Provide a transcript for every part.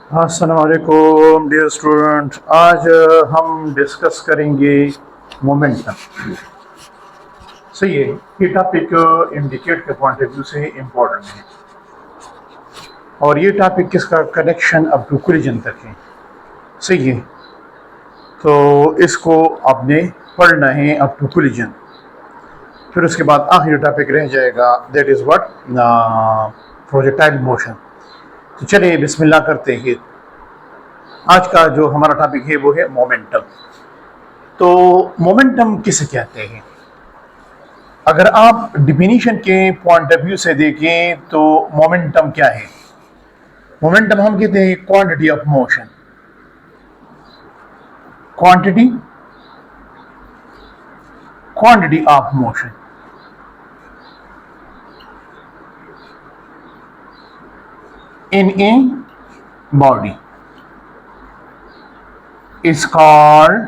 अस्सलाम वालेकुम dear student. आज हम डिस्कस करेंगे मोमेंटम। सही है, ये टॉपिक इंडिकेट के पॉइंट ऑफ व्यू से इम्पोर्टेंट है और ये टॉपिक किसका कनेक्शन अप टू कोलिजन तक है। सही है, तो इसको आपने पढ़ना है अप टू कोलिजन। फिर उसके बाद आखिरी टॉपिक रह जाएगा, that is what projectile motion. तो चलिए बिस्मिल्लाह करते हैं। आज का जो हमारा टॉपिक है वो है मोमेंटम। तो मोमेंटम किसे कहते हैं? अगर आप डिफिनीशन के पॉइंट ऑफ व्यू से देखें तो मोमेंटम क्या है? मोमेंटम हम कहते हैं quantity of motion. Quantity of motion in a body is called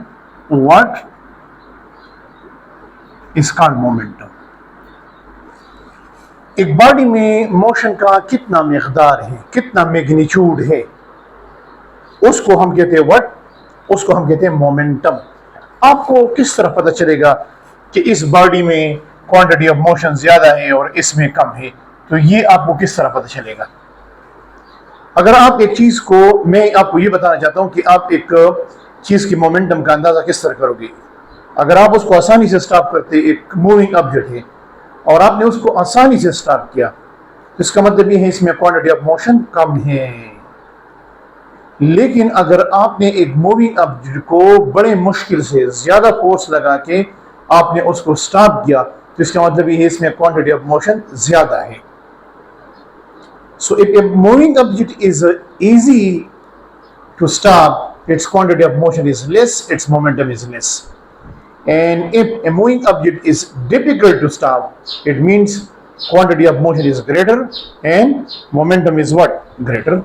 what? Is called momentum. एक बॉडी में मोशन का कितना मिकदार है, कितना मैग्नीट्यूड है, उसको हम कहते हैं व्हाट? उसको हम कहते हैं मोमेंटम। आपको किस तरह पता चलेगा कि इस बॉडी में क्वांटिटी ऑफ मोशन ज्यादा है और इसमें कम है? तो ये आपको किस तरह पता चलेगा? अगर आप एक चीज को, मैं आपको ये बताना चाहता हूं कि आप एक चीज की मोमेंटम का अंदाजा किस तरह करोगे। अगर आप उसको आसानी से स्टॉप करते, एक मूविंग ऑब्जेक्ट है और आपने उसको आसानी से स्टॉप किया, तो इसका मतलब ये है इसमें क्वांटिटी ऑफ मोशन कम है। लेकिन अगर आपने एक मूविंग ऑब्जेक्ट को बड़े मुश्किल से ज्यादा फोर्स लगा के आपने उसको स्टॉप किया, तो इसका मतलब ये है इसमें क्वांटिटी ऑफ मोशन ज्यादा है। So if a moving object is easy to stop, its quantity of motion is less, its momentum is less. And if a moving object is difficult to stop, it means quantity of motion is greater and momentum is what? Greater.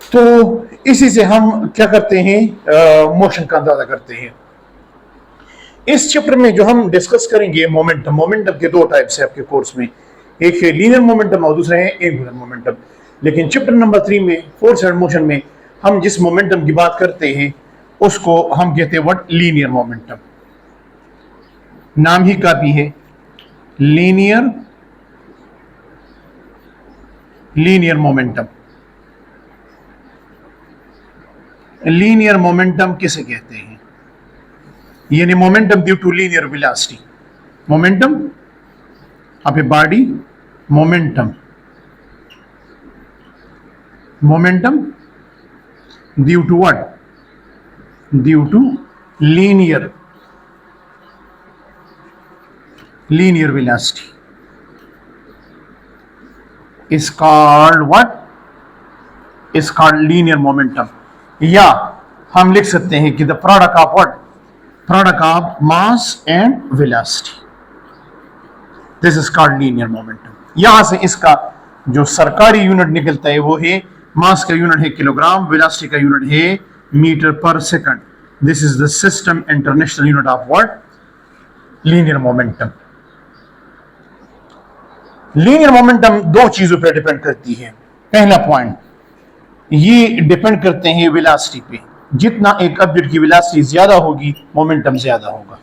तो इसी से हम क्या करते हैं, motion का अंदाजा करते हैं। इस चैप्टर में जो हम डिस्कस करेंगे मोमेंटम, मोमेंटम के दो टाइप्स है आपके कोर्स में, एक है लीनियर मोमेंटम और दूसरा है एंगुलर मोमेंटम। लेकिन चैप्टर नंबर 3 में फोर्स एंड मोशन में हम जिस मोमेंटम की बात करते हैं उसको हम कहते हैं व्हाट? Linear momentum. नाम ही काफी है, लीनियर मोमेंटम। लीनियर मोमेंटम किसे कहते हैं? यानी momentum due to linear velocity. Momentum of a body, momentum due to what? Due to linear velocity is called what? Is called linear momentum। या हम लिख सकते हैं कि the product of what? Product of mass and velocity, this is called linear momentum. यहां से इसका जो सरकारी यूनिट निकलता है वो है, मास का यूनिट है किलोग्राम, वेलोसिटी का यूनिट है metre per second. This is the system international unit of what? Linear momentum. Linear momentum दो चीजों पर डिपेंड करती है। पहला पॉइंट, ये डिपेंड करते हैं वेलोसिटी पे। जितना एक ऑब्जेक्ट की वेलोसिटी ज्यादा होगी, मोमेंटम ज्यादा होगा,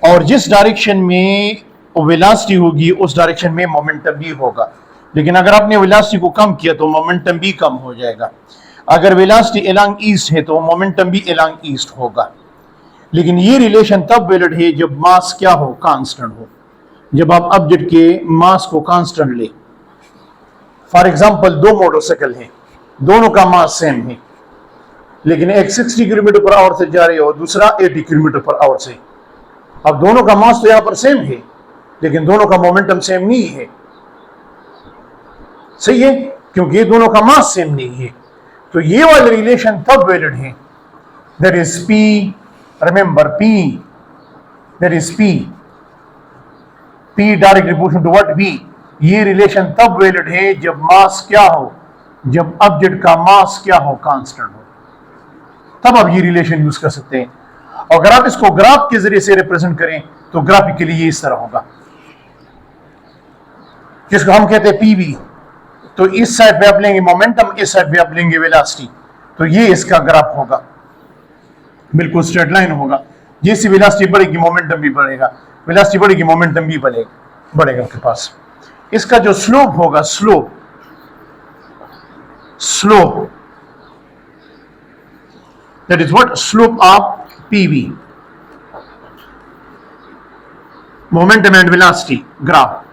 और जिस डायरेक्शन में वेलोसिटी होगी उस डायरेक्शन में मोमेंटम भी होगा। लेकिन अगर आपने वेलोसिटी को कम किया तो मोमेंटम भी कम हो जाएगा। अगर वेलोसिटी अलोंग ईस्ट है तो मोमेंटम भी अलोंग ईस्ट होगा। लेकिन ये रिलेशन तब वैलिड है जब मास क्या हो? कांस्टेंट हो। जब आप ऑब्जेक्ट के मास को कांस्टेंट ले, फॉर एग्जाम्पल दो मोटरसाइकिल हैं, दोनों का मास सेम है, लेकिन एक 60 किलोमीटर पर आवर से जा रही है और दूसरा 80 किलोमीटर पर आवर से। अब दोनों का मास तो यहां पर सेम है, लेकिन दोनों का मोमेंटम सेम नहीं है। सही है, क्योंकि ये दोनों का मास सेम नहीं है। तो ये वाला रिलेशन तब वैलिड है, that is P, remember P, that is P direct proportional to what? V. ये रिलेशन तब वैलिड है जब मास क्या हो? जब ऑब्जेक्ट का मास क्या हो? कांस्टेंट हो। तब आप ये रिलेशन यूज कर सकते हैं। और अगर आप इसको ग्राफ के जरिए से रिप्रेजेंट करें तो ग्राफिकली ये इस तरह होगा, जिसको हम कहते हैं पीवी। तो इस साइड पे आप लेंगे मोमेंटम, इस साइड पे आप लेंगे वेलोसिटी, तो ये इसका ग्राफ होगा, बिल्कुल स्ट्रेट लाइन होगा। जैसी वेलोसिटी बढ़ेगी मोमेंटम भी बढ़ेगा, वेलोसिटी बढ़ेगी मोमेंटम भी बढ़ेगा आपके पास। इसका जो स्लोप होगा, slope that is what, slope of PV, momentum and velocity graph.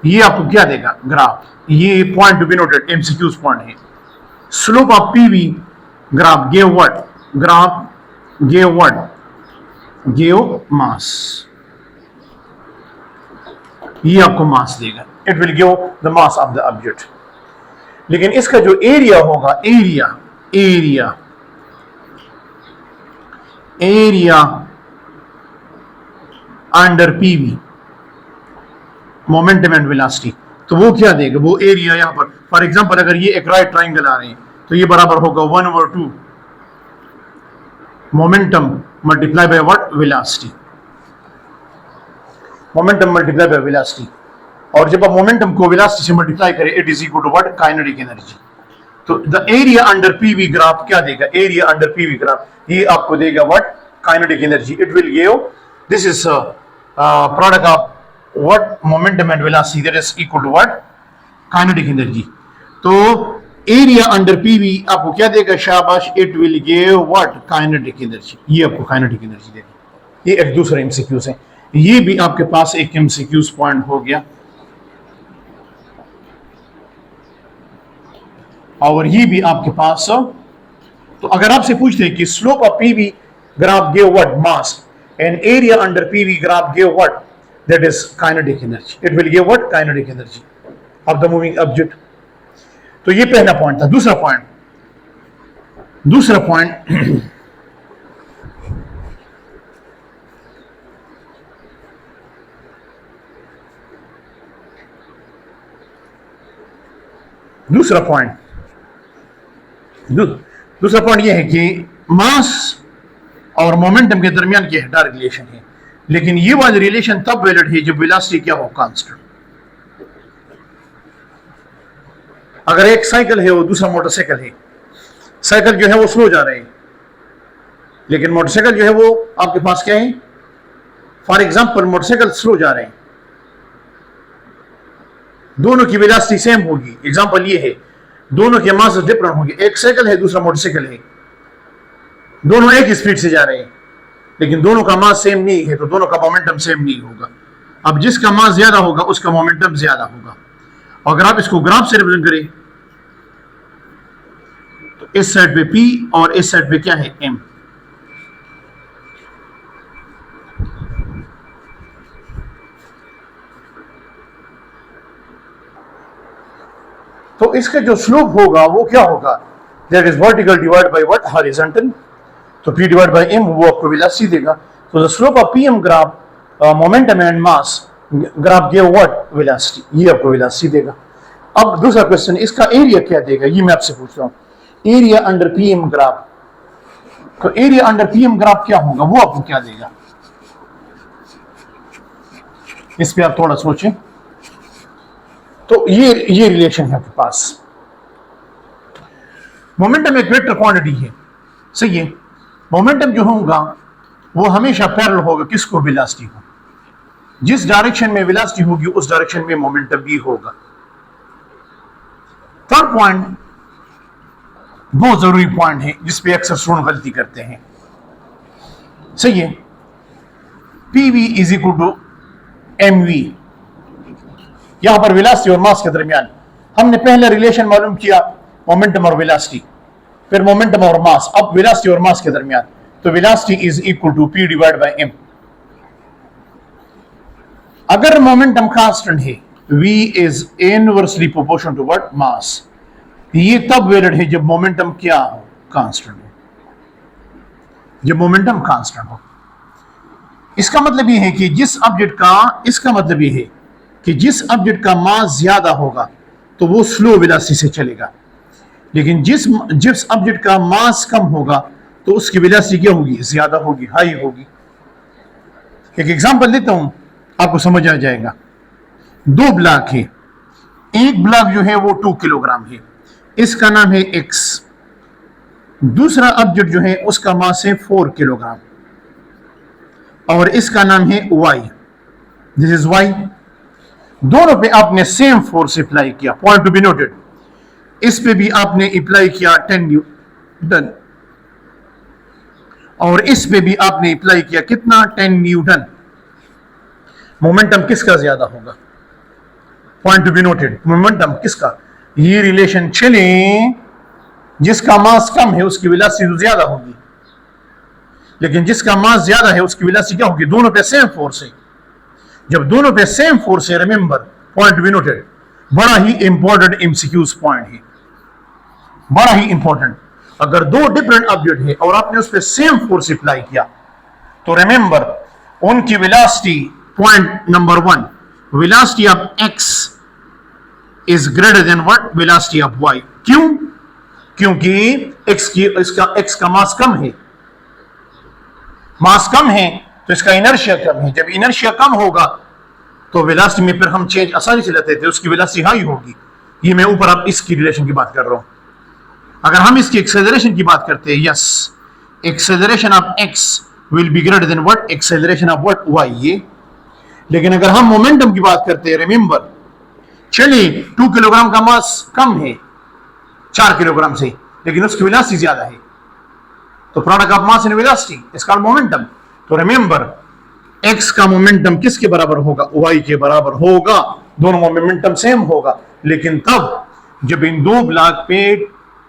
ये आपको क्या देगा ग्राफ, ये point to be noted, MCQs point है। Slope of PV graph give what, graph give what, give mass. ये आपको मास देगा, it will give the mass of the object. लेकिन इसका जो एरिया होगा, area under PV, momentum and velocity, तो वो क्या देगा, वो एरिया यहां पर फॉर एग्जांपल अगर ये एक राइट ट्राइंगल आ रहे हैं तो ये बराबर होगा 1/2 momentum multiply by what, velocity, momentum multiply by velocity. और जब आप मोमेंटम को वेलोसिटी से मल्टीप्लाई करें, it is equal to what, kinetic energy. तो the area under PV graph क्या देगा, एरिया अंडर पीवी ग्राफ ये आपको देगा what, kinetic energy. It will give, this is product of what momentum and velocity, that is equal to what, kinetic energy। तो area under PV आपको क्या देगा, शाबाश, it will give what, kinetic energy. ये आपको काइनेटिक एनर्जी देगा। ये एक दूसरा एमसीक्यूज है, ये भी आपके पास एक एमसीक्यूज पॉइंट हो गया। और ये भी आपके पास, तो अगर आपसे पूछते हैं कि slope of PV graph give what, mass, and area under PV graph give what, that is kinetic energy, it will give what, kinetic energy of the moving object। तो ये पहला पॉइंट था। दूसरा पॉइंट दूसरा पॉइंट ये है कि मास और मोमेंटम के दरमियान क्या है, डायरेक्ट रिलेशन है। लेकिन ये वाली रिलेशन तब वैलिड है जब वेलोसिटी क्या हो, कांस्टेंट। अगर एक साइकिल है और दूसरा मोटरसाइकिल है, साइकिल जो है वो स्लो जा रहे हैं, लेकिन मोटरसाइकिल जो है वो आपके पास क्या है, फॉर एग्जांपल मोटरसाइकिल स्लो जा रहे हैं, दोनों की वेलोसिटी सेम होगी। एग्जांपल ये है, दोनों के मास डिफरेंट होंगे, एक साइकिल है दूसरा मोटरसाइकिल है, दोनों एक स्पीड से जा रहे हैं, लेकिन दोनों का मास सेम नहीं है, तो दोनों का मोमेंटम सेम नहीं होगा। अब जिसका मास ज्यादा होगा उसका मोमेंटम ज्यादा होगा। अगर आप इसको ग्राफ से रिप्रेजेंट करें तो इस साइड पे P और इस साइड पे क्या है, M। तो इसका जो स्लोप होगा वो क्या होगा, that is vertical divide by what, horizontal. तो P डिवाइड बाय M वो आपको वेलोसिटी देगा। तो the slope of PM graph, momentum and mass graph give what, velocity, ये आपको वेलोसिटी देगा। अब दूसरा क्वेश्चन, इसका एरिया क्या देगा, ये मैं आपसे पूछ रहा हूं। एरिया अंडर PM ग्राफ, तो एरिया अंडर PM ग्राफ क्या होगा, वो आपको क्या देगा, इस पे आप थोड़ा सोचें। तो ये रिलेशन है आपके पास। मोमेंटम एक वेक्टर क्वांटिटी है, सही है। मोमेंटम जो होगा वो हमेशा पैरेलल होगा किसको, वेलोसिटी को। जिस डायरेक्शन में वेलोसिटी होगी उस डायरेक्शन में मोमेंटम भी होगा। थर्ड पॉइंट बहुत जरूरी पॉइंट है जिसपे अक्सर स्टूडेंट गलती करते हैं, सही है। PV is equal to MV। यहां पर वेलोसिटी और मास के दरमियान हमने पहले रिलेशन मालूम किया, मोमेंटम और वेलोसिटी, फिर मोमेंटम और मास, अब वेलोसिटी और मास के दरमियान। तो velocity is equal to P divide by M। अगर मोमेंटम कांस्टेंट है, V is inversely proportional to what, mass. ये तब वैलिड है जब मोमेंटम क्या हो, कांस्टेंट हो, जब मोमेंटम कांस्टेंट हो। इसका मतलब ये है कि जिस ऑब्जेक्ट का, इसका मतलब ये है कि जिस ऑब्जेक्ट का मास ज्यादा होगा तो वो स्लो वेलोसिटी से चलेगा, लेकिन जिस ऑब्जेक्ट का मास कम होगा तो उसकी वेलोसिटी क्या होगी, ज्यादा होगी, हाई होगी। एक एग्जांपल देता हूं, आपको समझ आ जाएगा। दो ब्लॉक है, एक ब्लॉक जो है वो 2 किलोग्राम है, इसका नाम है एक्स। दूसरा ऑब्जेक्ट जो है उसका मास है 4 किलोग्राम और इसका नाम है वाई। This is why. दोनों पे आपने सेम फोर्स अप्लाई किया, पॉइंट टू बी नोटेड। इस पे भी आपने अप्लाई किया 10 न्यूटन और इस पे भी आपने अप्लाई किया कितना, 10 न्यूटन। मोमेंटम किसका ज्यादा होगा, point to be noted, momentum किसका। ये रिलेशन चले, जिसका मास कम है उसकी वेलोसिटी ज्यादा होगी, लेकिन जिसका मास ज्यादा है उसकी वेलोसिटी क्या होगी, दोनों पे सेम फोर्स है। जब दोनों पे सेम फोर्स है, remember, point to be noted, बड़ा ही इंपॉर्टेंट एमसीक्यूज पॉइंट है, बड़ा ही इंपॉर्टेंट। अगर दो डिफरेंट ऑब्जेक्ट है और आपने उस पर सेम फोर्स अप्लाई किया तो रिमेंबर उनकी velocity, point number 1, velocity of x is greater than what, velocity of y. क्यों? क्योंकि एक्स का मास कम है, मास कम है तो इसका इनर्शिया कम है। जब इनर्शिया कम होगा तो वेलोसिटी में फिर हम चेंज आसानी से लेते थे, उसकी वेलोसिटी हाई होगी। ये मैं ऊपर आप इसकी रिलेशन की बात कर रहा हूं। अगर हम इसकी एक्सेलरेशन की बात करते हैं, yes, acceleration of x will be greater than what, acceleration of what, y. ये लेकिन अगर हम मोमेंटम की बात करते हैं, रिमेंबर, चलिए 2 किलोग्राम का मास कम है 4 किलोग्राम से, लेकिन उसकी वेलोसिटी ज्यादा है, तो product of mass and velocity is called momentum. तो रिमेंबर एक्स का मोमेंटम किसके बराबर होगा, वाई के बराबर होगा। दोनों मोमेंटम सेम होगा, लेकिन तब जब इन दो ब्लॉक पे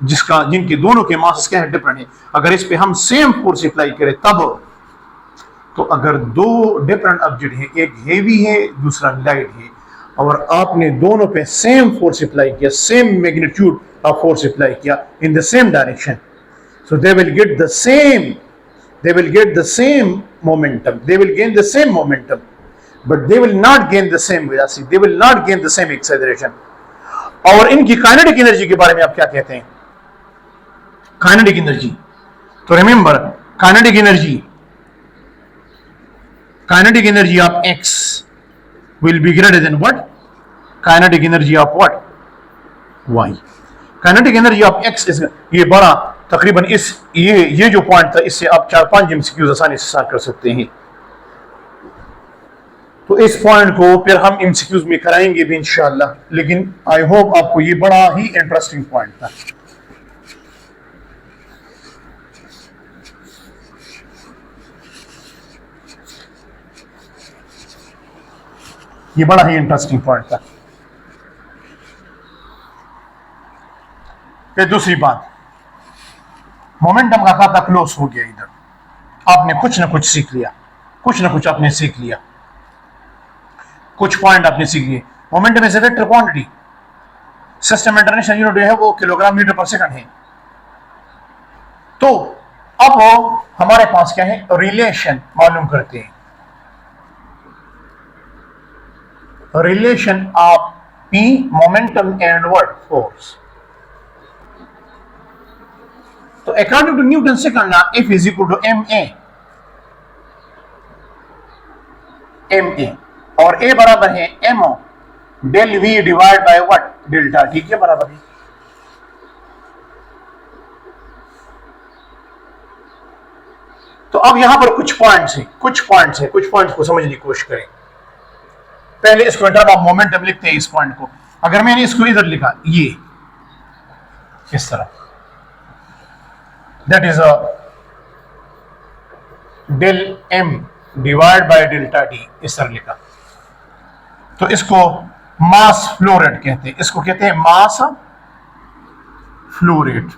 जिनके दोनों के मास क्या है, डिफरेंट है, अगर इस पे हम सेम फोर्स अप्लाई करें तब। तो अगर दो डिफरेंट ऑब्जेक्ट है, एक हेवी है दूसरा लाइट है, और आपने दोनों पे सेम फोर्स अप्लाई किया, same magnitude of force apply किया in the same direction, so they will get the same momentum, they will gain the same momentum, but they will not gain the same velocity, they will not gain the same acceleration। और इनकी kinetic energy के बारे में आप क्या कहते हैं, kinetic energy. तो remember, kinetic energy of x will be greater than what, kinetic energy of what, y। Kinetic energy of x is, ये बड़ा तकरीबन ये जो पॉइंट था, इससे आप 4-5 एमसीक्यूज आसानी से सॉल्व कर सकते हैं। तो इस पॉइंट को फिर हम एमसीक्यूज में कराएंगे भी इंशाअल्लाह, लेकिन आई होप आपको ये बड़ा ही इंटरेस्टिंग पॉइंट था। ये बड़ा ही इंटरेस्टिंग पॉइंट था। फिर दूसरी बात, मोमेंटम का खाता क्लोज हो गया। इधर आपने कुछ ना कुछ सीख लिया, कुछ ना कुछ आपने सीख लिया, कुछ पॉइंट आपने सीख लिए। Momentum is a vector quantity, system international unit है वो किलोग्राम मीटर पर सेकंड है। तो अब हमारे पास क्या है, रिलेशन मालूम करते हैं, relation of P, momentum and what, force. तो according to Newton second law, F is equal to ma, और A बराबर है mo del V divide by what, delta T के बराबर है। तो अब यहां पर कुछ पॉइंट्स को समझने की कोशिश करें। पहले इसको इन टर्म ऑफ मोमेंटम लिखते हैं, इस पॉइंट को। अगर मैंने इसको इधर लिखा, ये इस तरह, that is a del m divide by delta T, इस तरह लिखा, तो इसको मास फ्लो रेट कहते हैं, इसको कहते हैं मास फ्लो रेट।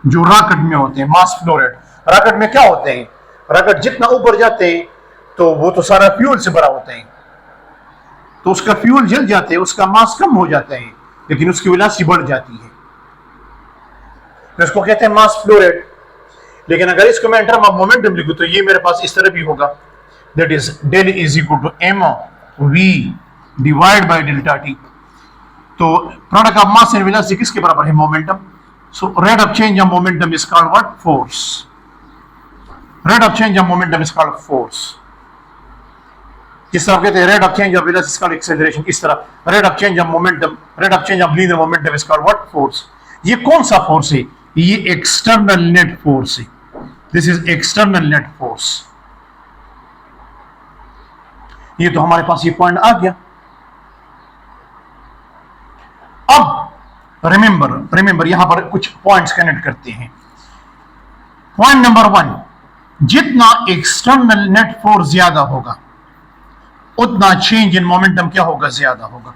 जो रॉकेट में होते हैं, मास फ्लो रेट। रॉकेट में क्या होते हैं, रॉकेट जितना ऊपर जाते हैं तो वो तो सारा फ्यूल से भरा होता है, तो उसका फ्यूल जल जाते हैं, उसका मास कम हो जाता है, लेकिन उसकी वेलोसिटी बढ़ जाती है, तो इसको कहते हैं मास फ्लो रेट। लेकिन अगर इसको मैं इन टर्म ऑफ मोमेंटम लिखूं तो ये मेरे पास इस तरह भी होगा, that is del is equal to m v divide by delta t। तो product of mass and velocity किसके बराबर है? Momentum. So rate of change of momentum is called what? Force. Rate of change of momentum is called force. जिस तरह कहते हैं rate of change of velocity is called acceleration, इस तरह rate of change of momentum, rate of change of linear momentum is called what? Force. ये कौन सा force है? ये एक्सटर्नल नेट फोर्स है. This is external net force. ये तो हमारे पास ये पॉइंट आ गया. अब रिमेंबर यहां पर कुछ पॉइंट्स कनेक्ट करते हैं. पॉइंट नंबर 1, जितना एक्सटर्नल नेट फोर्स ज्यादा होगा उतना चेंज इन मोमेंटम क्या होगा? ज्यादा होगा.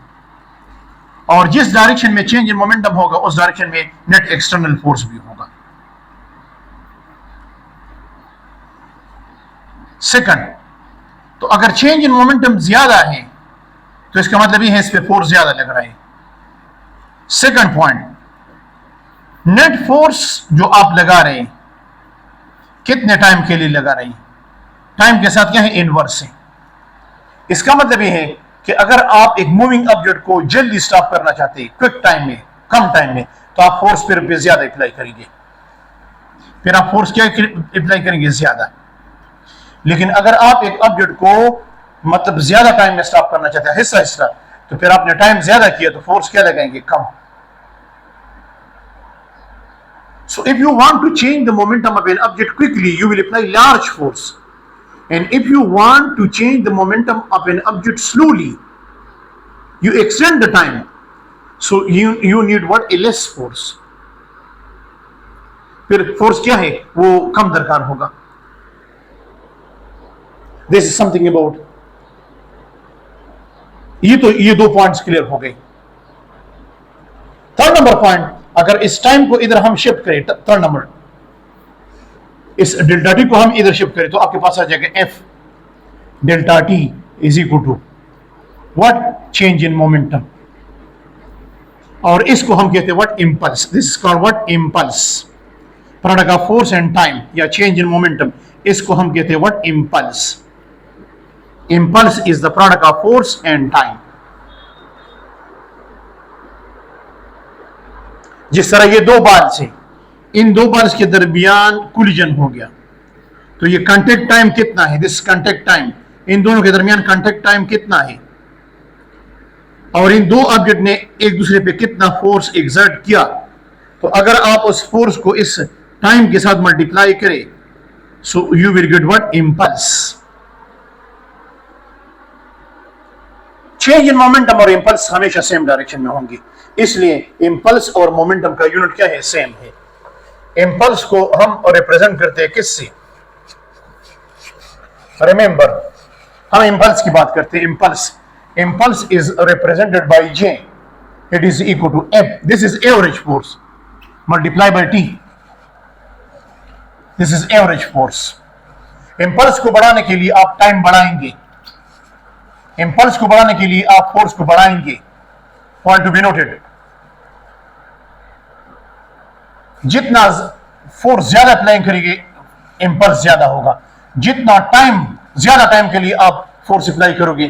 और जिस डायरेक्शन में चेंज इन मोमेंटम होगा उस डायरेक्शन में नेट एक्सटर्नल फोर्स भी होगा. सेकंड, तो अगर चेंज इन मोमेंटम ज्यादा है तो इसका मतलब ये है इस पे फोर्स ज्यादा लग रहा है. सेकंड पॉइंट, नेट फोर्स जो आप लगा रहे हैं कितने टाइम के लिए लगा रहे हैं? टाइम के साथ क्या है? इनवर्स है. इसका मतलब यह है कि अगर आप एक मूविंग ऑब्जेक्ट को जल्दी स्टॉप करना चाहते हैं, क्विक टाइम में, कम टाइम में, तो आप फोर्स पे ज्यादा अप्लाई करेंगे. फिर आप फोर्स क्या अप्लाई करेंगे? ज्यादा. लेकिन अगर आप एक ऑब्जेक्ट को मतलब ज्यादा टाइम में स्टॉप करना चाहते हैं, हिस्सा हिस्सा, तो फिर आपने टाइम ज्यादा किया तो फोर्स क्या लगाएंगे? कम. So if you want to change the momentum of an object quickly, you will apply large force. And if you want to change the momentum of an object slowly, you extend the time. So you need what? A less force. फिर force क्या है? वो कम दरकार होगा. This is something about. ये दो points clear हो गए. थर्ड नंबर पॉइंट, अगर इस टाइम को इधर हम शिफ्ट करें, थर्ड नंबर, इस डेल्टा टी को हम इधर शिफ्ट करें तो आपके पास आ जाएगा F delta T is equal to what? Change in momentum. और इसको हम कहते हैं what? Impulse. This is called what? Impulse. Product of force and time या चेंज इन मोमेंटम, इसको हम कहते हैं what? Impulse. Impulse is the product of force and time. जिस तरह ये दो बाल्स हैं, इन दो बाल्स के दरमियान कोलिजन हो गया तो ये कांटेक्ट टाइम कितना है? This contact time. इन दोनों के दरमियान कांटेक्ट टाइम कितना है? और इन दो ऑब्जेक्ट ने एक दूसरे पे कितना फोर्स एक्सर्ट किया? तो अगर आप उस फोर्स को इस टाइम के साथ मल्टीप्लाई करें, so you will get what? Impulse. Change in momentum और इंपल्स हमेशा सेम डायरेक्शन में होंगे, इसलिए इंपल्स और मोमेंटम का यूनिट क्या है? सेम है. इंपल्स को हम रिप्रेजेंट करते हैं किससे? रिमेंबर, हम इंपल्स की बात करते हैं. Impulse is represented by J. It is equal to F. This is average force multiply by T. This is average force. Impulse को बढ़ाने के लिए आप टाइम बढ़ाएंगे, इंपल्स को बढ़ाने के लिए आप फोर्स को बढ़ाएंगे. Point to be noted. जितना फोर्स ज्यादा अप्लाई करेंगे इंपल्स ज्यादा होगा. जितना टाइम, ज्यादा टाइम के लिए आप फोर्स अप्लाई करोगे.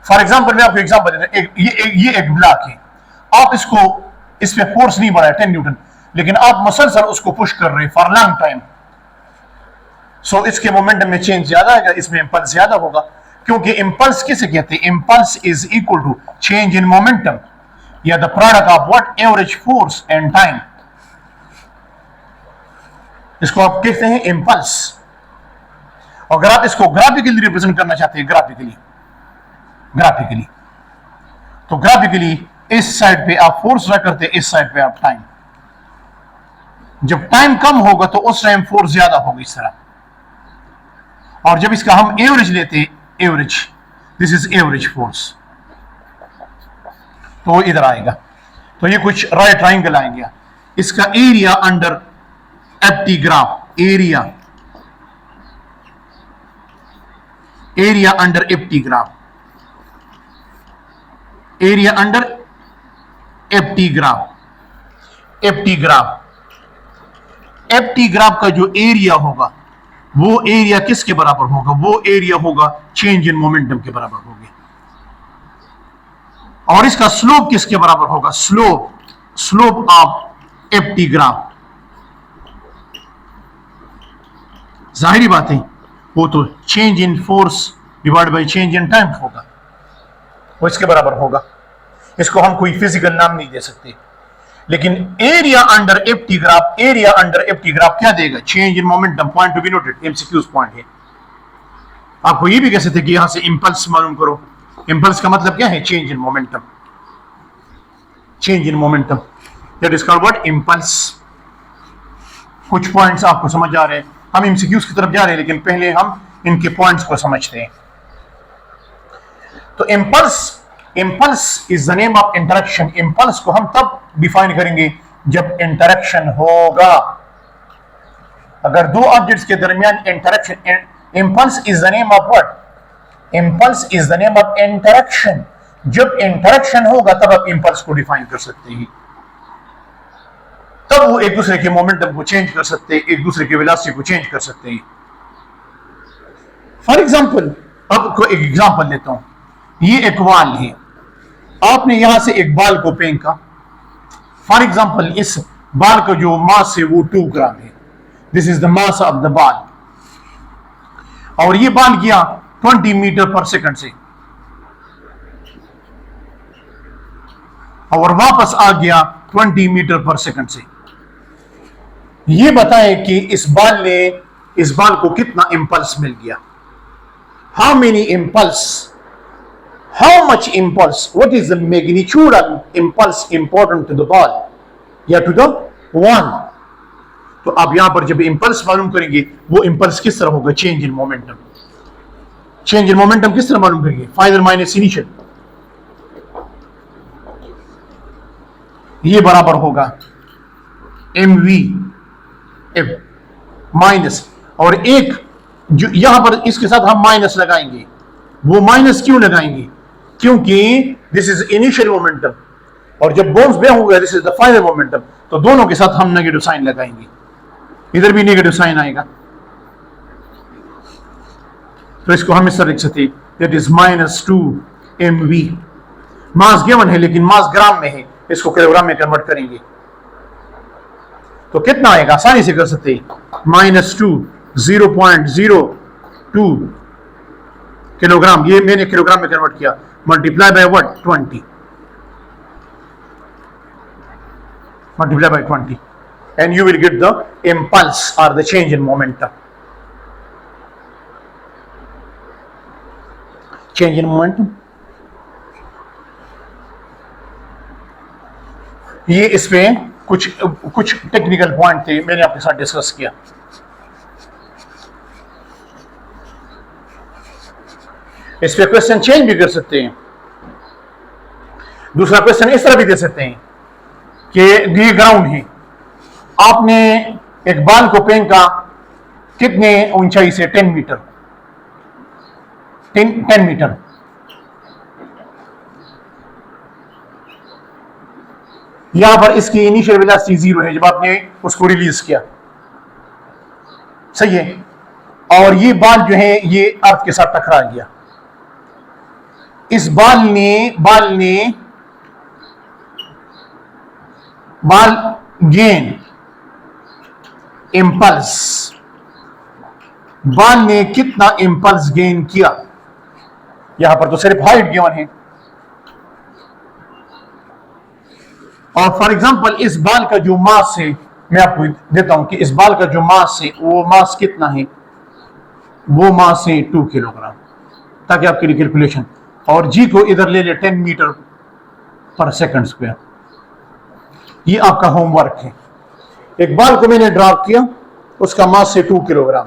फॉर एग्जांपल मैं आपको एग्जांपल देता हूं. ये एक ब्लॉक है, आप इस पे फोर्स नहीं बढ़ाए 10 न्यूटन, लेकिन आप मुसलसल उसको पुश कर रहे हैं फॉर लॉन्ग टाइम. सो इसके मोमेंटम में चेंज ज्यादा आएगा, इसमें इंपल्स ज्यादा होगा. क्योंकि इंपल्स किसे कहते हैं? Impulse is equal to change in momentum या the product of what? Average force and time. इसको आप कहते हैं इंपल्स. अगर आप इसको ग्राफिकली रिप्रेजेंट करना चाहते हैं, ग्राफिकली तो ग्राफिकली इस साइड पे आप फोर्स रख करते, इस साइड पे आप टाइम. जब टाइम कम होगा तो उस टाइम फोर्स ज्यादा होगी इस तरह. और जब इसका हम एवरेज लेते, average, this is average force, तो इधर आएगा. तो ये कुछ राइट ट्राइंगल आएंगे. इसका area under FT graph, area under FT graph, area under FT graph. FT graph का जो एरिया होगा वो एरिया किसके बराबर होगा? वो एरिया होगा चेंज इन मोमेंटम के बराबर होगा. और इसका स्लोप किसके बराबर होगा? Slope of F T graph. जाहिर बात है वो तो change in force divide by change in time होगा, वो इसके बराबर होगा। इसको हम कोई फिजिकल नाम नहीं दे सकते, लेकिन area under F T graph क्या देगा? Change in momentum. Point to be noted, MCQs point है। आपको ये भी कह सकते कि यहां से इंपल्स मालूम करो। इंपल्स का मतलब क्या है? Change in momentum. Change in momentum, that is called what? Impulse. कुछ पॉइंट्स आपको समझ आ रहे हैं, हम एमसीक्यूज की तरफ जा रहे हैं, लेकिन पहले हम इनके पॉइंट्स को समझते हैं। तो impulse is the name of interaction. Impulse को हम तब डिफाइन करेंगे जब इंटरेक्शन होगा। अगर दो ऑब्जेक्ट्स के दरमियान interaction, impulse is the name of what? Impulse is the name of interaction. जब इंटरेक्शन होगा तब आप इंपल्स को डिफाइन कर सकते हैं, तब वो एक दूसरे के मोमेंटम को चेंज कर सकते हैं, एक दूसरे के वेलोसिटी को चेंज कर सकते हैं। फॉर एग्जाम्पल, अब को एक एग्जाम्पल लेता हूं। ये एक बॉल है, आपने यहां से एक बॉल को फेंका। फॉर एग्जाम्पल, इस बॉल का जो मास है वो 2 ग्राम है। This is the mass of the ball. और ये बॉल गया 20 मीटर पर सेकंड से और वापस आ गया 20 मीटर पर सेकंड से। ये बताएं कि इस बॉल को कितना इंपल्स मिल गया? How many impulse? How much impulse? What is the magnitude of impulse important to the ball या टू द वन? तो आप यहां पर जब इंपल्स मालूम करेंगे, वो इंपल्स किस तरह होगा? Change in momentum. Change in momentum किस तरह मालूम करेंगे? Final minus initial. ये बराबर होगा mv f माइनस, और एक जो यहां पर इसके साथ हम माइनस लगाएंगे। वो माइनस क्यों लगाएंगे? क्योंकि दिस इज इनिशियल मोमेंटम, और जब बोन्स बे होगा this is the final momentum. तो दोनों के साथ हम नेगेटिव साइन लगाएंगे, इधर भी नेगेटिव साइन आएगा। तो इसको हम इस तरह लिख सकते हैं, that is -2 mv। Mass given है लेकिन मास ग्राम में है, इसको किलोग्राम में कन्वर्ट करेंगे तो कितना आएगा? आसानी से कर सकते हैं। -2 0.02 किलोग्राम, ये मैंने किलोग्राम में कन्वर्ट किया, multiply by what? 20। Multiply by 20 and you will get the impulse और the change in momentum. Change in momentum, ये इसमें कुछ टेक्निकल पॉइंट थे, मैंने आपके साथ डिस्कस किया। इस पे क्वेश्चन चेंज भी कर सकते हैं। दूसरा क्वेश्चन इस तरह भी दे सकते हैं कि ये ग्राउंड है, आपने एक बॉल को फेंका कितने ऊंचाई से? 10 मीटर। 10 मीटर। यहां पर इसकी इनिशियल वेलोसिटी 0 है जब आपने उसको रिलीज किया, सही है। और ये बॉल जो है ये अर्थ के साथ टकरा गया। इस बॉल गेन इंपल्स, बॉल ने कितना इंपल्स गेन किया? यहां पर तो सिर्फ हाइट गिवन है, और फॉर एग्जांपल इस बॉल का जो मास है, मैं आपको देता हूं कि इस बॉल का जो मास है वो मास कितना है? वो मास है 2 किलोग्राम, ताकि आपके लिए कैलकुलेशन। और जी को इधर ले ले 10 मीटर पर सेकंड स्क्वायर। ये आपका होमवर्क है। एक बॉल को मैंने ड्रॉ किया, उसका मास है 2 किलोग्राम,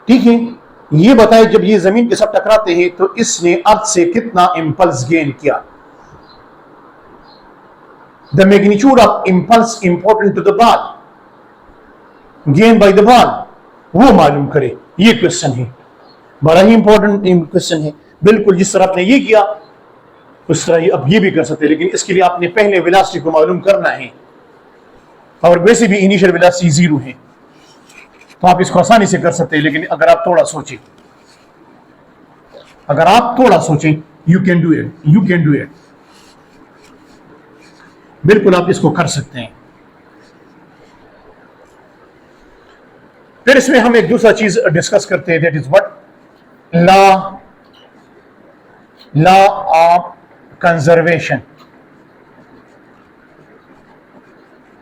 ठीक है। ये बताए जब ये जमीन के साथ टकराते हैं तो इसने अर्थ से कितना इंपल्स गेन किया? The magnitude of impulse important to the ball gained by the ball, वो मालूम करे। ये क्वेश्चन है, बड़ा ही इंपॉर्टेंट क्वेश्चन है। बिल्कुल जिस तरह आपने ये किया उस तरह अब ये भी कर सकते हैं, लेकिन इसके लिए आपने पहले वेलोसिटी को मालूम करना है, और वैसे भी इनिशियल वेलोसिटी 0 है, तो आप इसको आसानी से कर सकते हैं। लेकिन अगर आप थोड़ा सोचें you can do it, you can do it, बिल्कुल आप इसको कर सकते हैं। फिर इसमें हम एक दूसरा चीज डिस्कस करते हैं, that is what, law of conservation,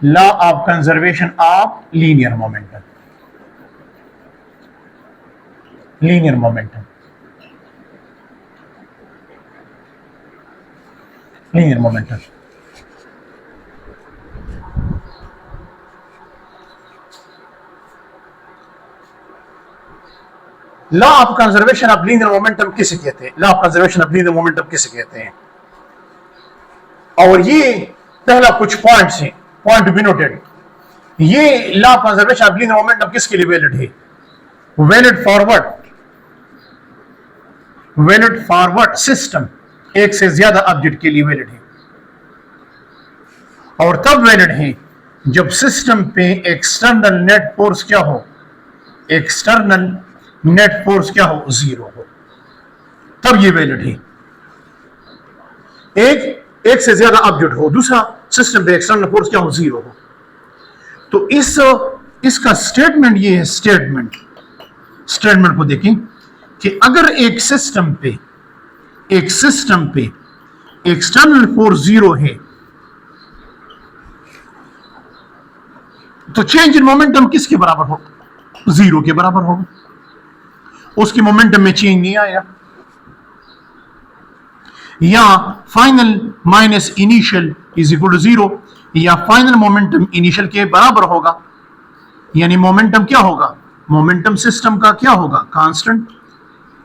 law of conservation of linear momentum, linear momentum, linear momentum. Law of conservation of linear momentum किसे कहते हैं? Law of conservation of linear momentum किसे कहते हैं? और ये पहला कुछ पॉइंट्स हैं, पॉइंट टू बी नोटेड। ये law of conservation of linear momentum किसके लिए वैलिड है? Valid forward, valid forward system, एक से ज्यादा ऑब्जेक्ट के लिए वैलिड है। और तब वैलिड है जब सिस्टम पे एक्सटर्नल नेट फोर्स क्या हो, एक्सटर्नल नेट फोर्स क्या हो, जीरो हो, तब ये वैलिड है। एक से ज्यादा ऑब्जेक्ट हो, दूसरा सिस्टम पे एक्सटर्नल फोर्स क्या हो, जीरो हो। तो इसका स्टेटमेंट ये है, स्टेटमेंट को देखें कि अगर एक सिस्टम पे एक्सटर्नल फोर्स जीरो है तो चेंज इन मोमेंटम किसके बराबर होगा? जीरो के बराबर होगा। उसकी मोमेंटम में चेंज नहीं आएगा। या final minus initial is equal to zero, या फाइनल मोमेंटम इनिशियल के बराबर होगा। यानी मोमेंटम क्या होगा? मोमेंटम सिस्टम का क्या होगा? कांस्टेंट।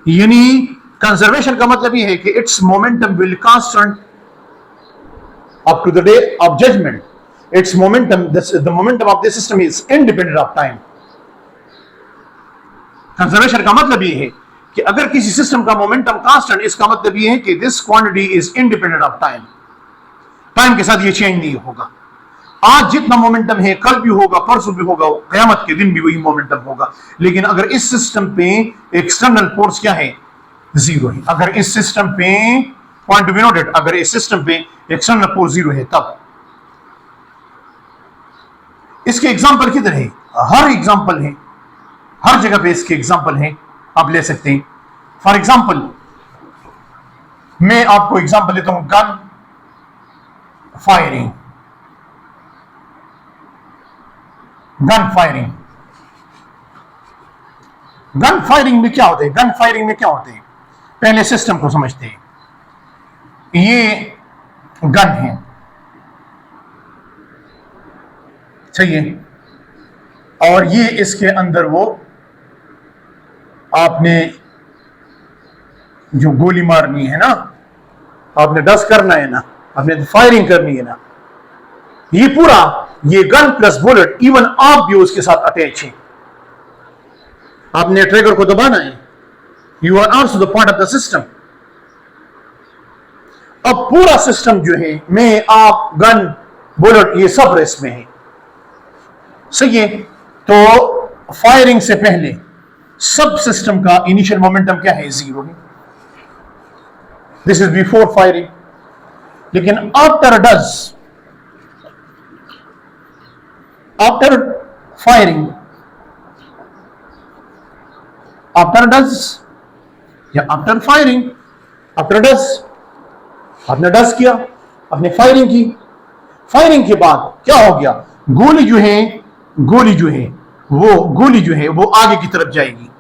यानी कंजर्वेशन का मतलब यह है कि its momentum will constant up to the day of judgement. Its momentum, the momentum of the system is independent of time. Conservation का मतलब यह है कि अगर किसी सिस्टम का मोमेंटम कांस्टेंट, इसका मतलब यह है कि this quantity is independent of time. Time के साथ ये चेंज नहीं होगा। आज जितना मोमेंटम है कल भी होगा, परसों भी होगा, कयामत के दिन भी वही मोमेंटम होगा। लेकिन अगर इस सिस्टम पे एक्सटर्नल फोर्स क्या है? जीरो है। अगर इस सिस्टम पे, पॉइंट टू बी नोटेड, अगर इस सिस्टम पे एक्सटर्नल फोर्स जीरो है तब। इसके एग्जाम्पल किधर है? हर एग्जाम्पल है, हर जगह पे इसके एग्जाम्पल है, आप ले सकते हैं। फॉर एग्जाम्पल मैं आपको एग्जाम्पल देता हूं, gun firing. Gun firing, gun firing में क्या होते हैं? गन फायरिंग में क्या होते हैं? पहले सिस्टम को समझते हैं। ये गन है, सही है, और ये इसके अंदर वो आपने जो गोली मारनी है ना, आपने डस करना है ना, आपने फायरिंग करनी है ना, ये पूरा, ये गन प्लस बुलेट, इवन आप भी उसके साथ अटैच है। आपने ट्रिगर को दबाना है, you are also the part of the system. अब पूरा सिस्टम जो है, मैं, आप, गन, बुलेट, ये सब रेस में है, सही है। तो फायरिंग से पहले सब सिस्टम का इनिशियल मोमेंटम क्या है? जीरो है। This is before firing. लेकिन after does, after firing, after does या आफ्टर फायरिंग, आफ्टर डज, आपने डज किया, आपने फायरिंग की, फायरिंग के बाद क्या हो गया? गोली जो है, गोली जो है वो आगे की तरफ जाएगी,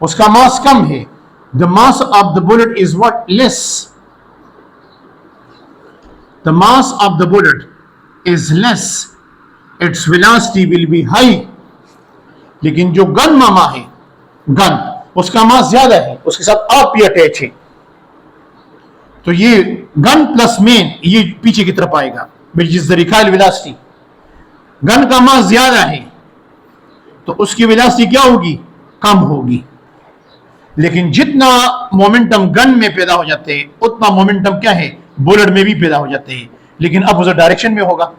उसका मास कम है। The mass of the bullet is what? Less. The mass of the bullet is less, its velocity will be high. लेकिन जो गन मामा है, गन, उसका मास ज्यादा है, उसके साथ आप भी अटैच है। तो ये गन प्लस मेन, ये पीछे की तरफ आएगा, which is the recoil velocity. Gun का मास ज्यादा है तो उसकी वेलोसिटी क्या होगी? कम होगी। लेकिन जितना मोमेंटम गन में पैदा हो जाते हैं उतना मोमेंटम क्या है? बुलेट में भी पैदा हो जाते हैं, लेकिन अपोजिट डायरेक्शन में होगा।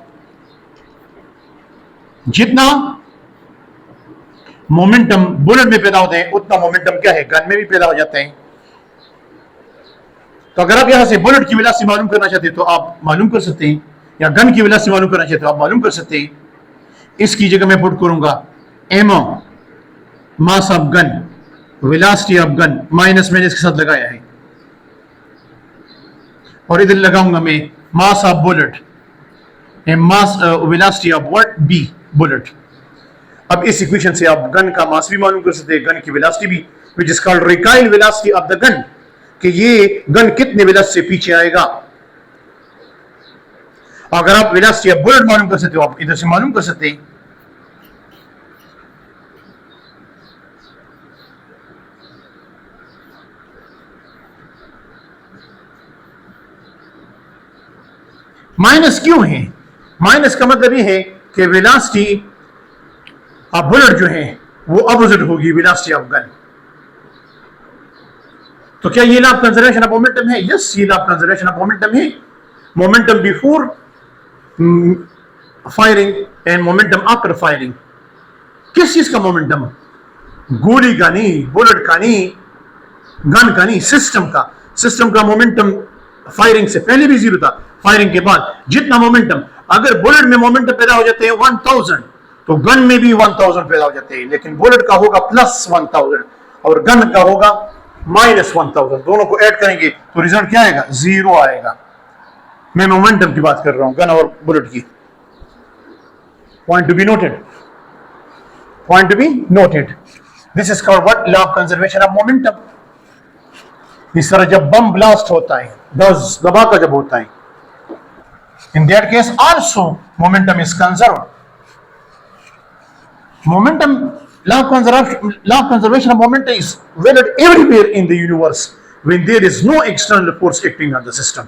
जितना मोमेंटम बुलेट में पैदा होते हैं उतना मोमेंटम क्या है? गन में भी पैदा हो जाते हैं। तो अगर आप यहां से बुलेट की वेलोसिटी मालूम करना चाहते हैं तो आप मालूम कर सकते हैं, या गन की वेलोसिटी मालूम करना चाहते हो आप मालूम कर सकते हैं। इसकी जगह मैं पुट करूंगा एमो, mass of gun, velocity of gun, minus मैंने इसके साथ लगाया है, और इधर लगाऊंगा मैं mass of bullet, mass velocity of what, B, bullet. अब इस इक्वेशन से आप गन का मास भी मालूम कर सकते हैं, गन की वेलोसिटी भी, which is called recoil velocity of the gun, कि ये गन कितने वेलोसिटी से पीछे आएगा। अगर आप वेलोसिटी ऑफ बुलेट मालूम कर सकते हो आप इधर से मालूम कर सकते हैं। माइनस क्यों है? माइनस का मतलब ये है कि वेलोसिटी ऑफ बुलेट जो है वो अपोजिट होगी वेलोसिटी ऑफ गन। तो क्या ये law of conservation of momentum है? यस, ये law of conservation of momentum है। Momentum before firing and momentum after firing. किस चीज का मोमेंटम? गोली का नहीं, बुलेट का नहीं, गन का नहीं, सिस्टम का। सिस्टम का मोमेंटम फायरिंग से पहले भी जीरो था, फायरिंग के बाद जितना मोमेंटम, अगर बुलेट में मोमेंटम पैदा हो जाते हैं 1000 तो गन में भी 1000 पैदा हो जाते हैं, लेकिन बुलेट का होगा प्लस 1000 और गन का होगा माइनस 1000। दोनों को ऐड करेंगे तो रिजल्ट क्या आएगा? 0 आएगा। मैं मोमेंटम की बात कर रहा हूं, गन और बुलेट की। Point to be noted, point to be noted. This is called what? Law of conservation of momentum. इस तरह जब बम ब्लास्ट होता है, धमाका जब होता है, in that case also momentum is conserved. Momentum, law of conservation of momentum is valid everywhere in the universe when there is no external force acting on the system.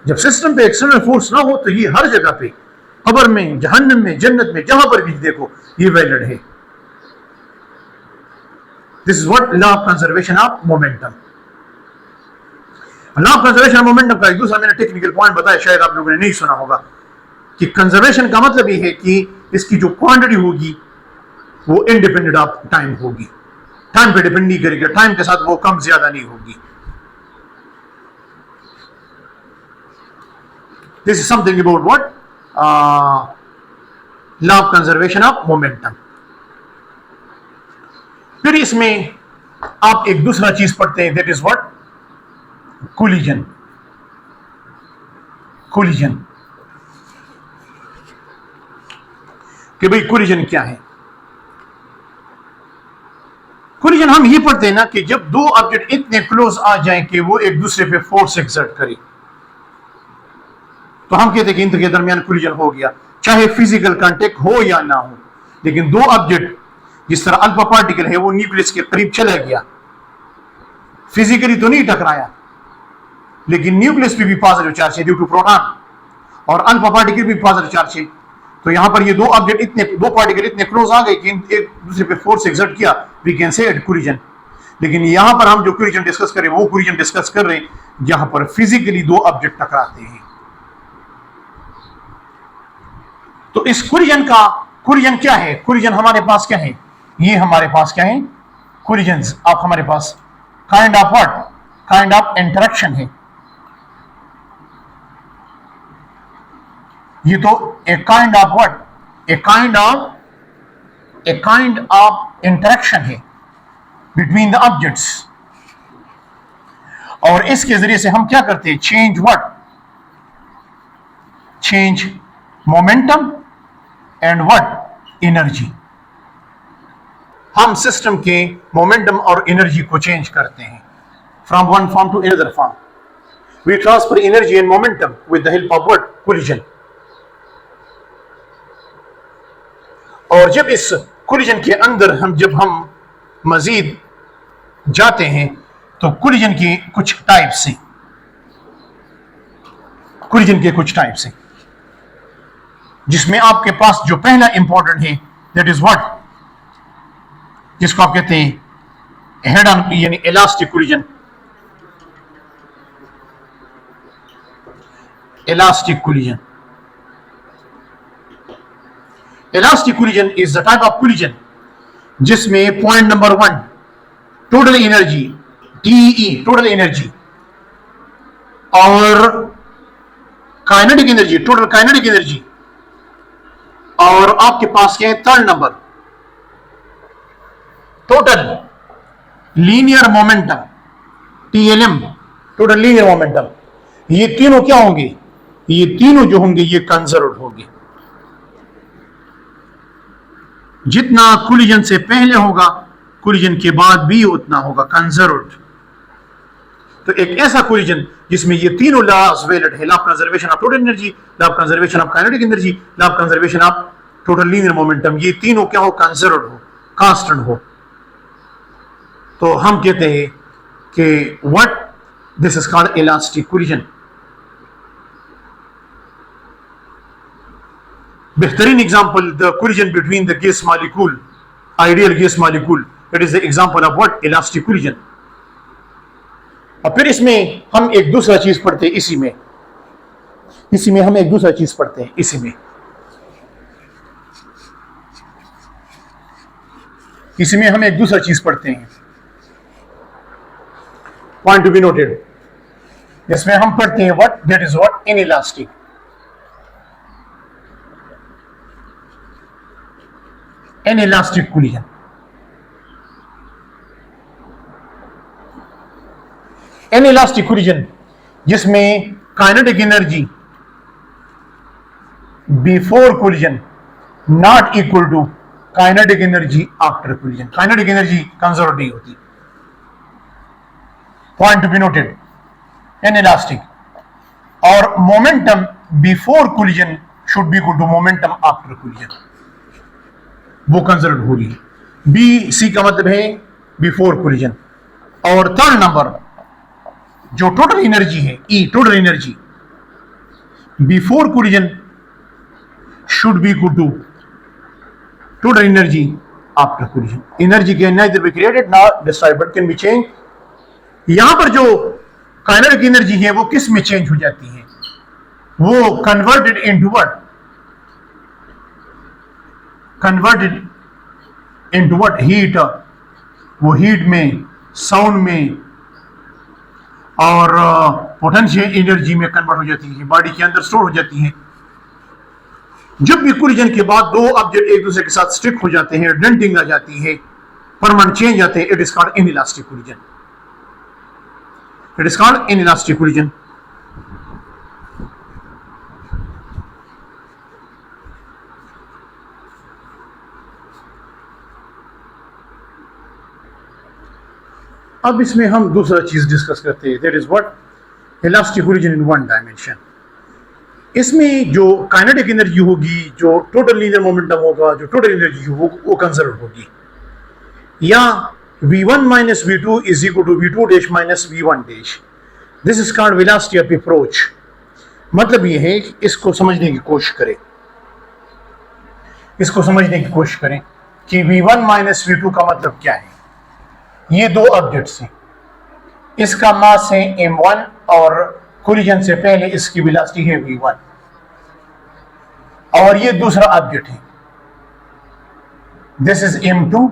जब system पे external force ना हो तो ये हर जगह पे, कब्र में, जहन्नम में, जन्नत में, जहां पर भी देखो ये वैलिड है। This is what? Law of conservation of momentum. Law of conservation of momentum का एक दूसरा मैंने टेक्निकल पॉइंट बताया, शायद आप लोगों ने नहीं सुना होगा, कि कंजर्वेशन का मतलब ये है कि इसकी जो क्वांटिटी होगी वो इंडिपेंडेंट ऑफ टाइम होगी, टाइम पे डिपेंड नहीं करेगी, टाइम के साथ वो कम ज्यादा नहीं होगी। This is something about what? Law of conservation of momentum. फिर इसमें आप एक दूसरा चीज पढ़ते हैं, that is what? Collision. Collision कि भाई कोलिजन क्या है? कोलिजन हम ये पढ़ते हैं ना कि जब दो ऑब्जेक्ट इतने क्लोज आ जाएं कि वो एक दूसरे पे फोर्स एक्सर्ट करे, तो हम कहते हैं कि इनके दरमियान कोलिजन हो गया, चाहे फिजिकल कांटेक्ट हो या ना हो। लेकिन दो ऑब्जेक्ट, जिस तरह अल्फा पार्टिकल है वो न्यूक्लियस के करीब चला गया, फिजिकली तो नहीं टकराया, लेकिन न्यूक्लियस पे भी पॉजिटिव चार्ज है ड्यू टू प्रोटॉन, और अल्फा पार्टिकल भी पॉजिटिव चार्ज है। तो यहां पर ये दो ऑब्जेक्ट इतने, दो पार्टिकल इतने क्लोज आ गए कि एक दूसरे पे फोर्स एक्सर्ट किया, we can say it collision. लेकिन यहां पर हम जो कोलिजन डिस्कस कर रहे हैं वो कोलिजन डिस्कस कर रहे हैं जहां पर फिजिकली दो ऑब्जेक्ट टकराते हैं। तो इस कोलिजन का, कोलिजन क्या है? कोलिजन हमारे पास क्या है? ये हमारे पास क्या है? कोलिजन्स आप हमारे पास kind of what? Kind of interaction है। ये तो a kind of what? A kind of interaction है बिटवीन द ऑब्जेक्ट्स, और इसके जरिए से हम क्या करते हैं? Change what? Change momentum and what? Energy. हम सिस्टम के मोमेंटम और एनर्जी को चेंज करते हैं from one form to another form. We transfer energy and momentum with the help of what? Collision. और जब इस कोलिजन के अंदर जब हम मजीद जाते हैं तो कोलिजन की कुछ टाइप्स हैं, कोलिजन के कुछ टाइप्स हैं, जिसमें आपके पास जो पहला इंपॉर्टेंट है दैट इज व्हाट? जिसको आप कहते हैं हेड ऑन, यानी elastic collision. Elastic collision, elastic collision is the type of collision जिसमें point number 1 total energy TE total energy, और kinetic energy total kinetic energy, और आपके पास क्या है third number total linear momentum TLM, total linear momentum. ये तीनों क्या होंगे, ये तीनों जो होंगे ये कंजर्व्ड होंगे। जितना कोलिजन से पहले होगा कोलिजन के बाद भी उतना होगा कंजर्व्ड। तो एक ऐसा कोलिजन जिसमें ये तीनों लॉज वैलिड है, law of conservation of total energy, law of conservation of kinetic energy, law of conservation of total linear momentum, ये तीनों क्या हो, कंजर्व्ड हो, कांस्टेंट हो। तो हम कहते हैं कि what this is called elastic collision. बेहतरीन example the collision between the gas molecule, ideal gas molecule, it is the example of what, elastic collision. और फिर इसमें हम एक दूसरा चीज पढ़ते हैं, इसी में हम एक दूसरा चीज पढ़ते हैं, इसी में हम एक दूसरा चीज पढ़ते हैं, पॉइंट टू बी नोटेड। जिसमें हम पढ़ते हैं what, that is what inelastic. Inelastic collision, inelastic collision जिसमें kinetic energy before collision not equal to kinetic energy after collision. Kinetic energy conserve नहीं होती, point to be noted, inelastic. और momentum before collision should be equal to momentum after collision, वो conserve होगी। B C का मतलब है before collision. और third number जो टोटल एनर्जी है, E total energy before collision should be equal to total energy after collision. Energy can neither be created nor destroyed but can be change. यहां पर जो kinetic energy है वो किस में चेंज हो जाती है, वो converted into what, converted into what, heat. वो हीट में, साउंड में और पोटेंशियल एनर्जी में कन्वर्ट हो जाती है, बॉडी के अंदर स्टोर हो जाती है। जब भी कोलिजन के बाद दो ऑब्जेक्ट एक दूसरे के साथ स्टिक हो जाते हैं, डेंटिंग आ जाती है, परमानेंट चेंज आते हैं, it is called inelastic collision. It is called inelastic collision. अब इसमें हम दूसरा चीज डिस्कस करते हैं, that is what elastic collision in one dimension. इसमें जो काइनेटिक एनर्जी होगी, जो टोटल लीनियर मोमेंटम होगा, जो टोटल एनर्जी होगी वो कंजर्व होगी। या v1 minus v2 is equal to v2 dash minus v1 dash. This is called velocity of approach. मतलब ये है कि इसको समझने की कोशिश करें, इसको समझने की कोशिश करें कि v1 माइनस v2 का मतलब क्या है। ये दो ऑब्जेक्ट्स हैं, इसका मास है m1 और कोलिजन से पहले इसकी वेलोसिटी है v1, और ये दूसरा ऑब्जेक्ट है, दिस इज m2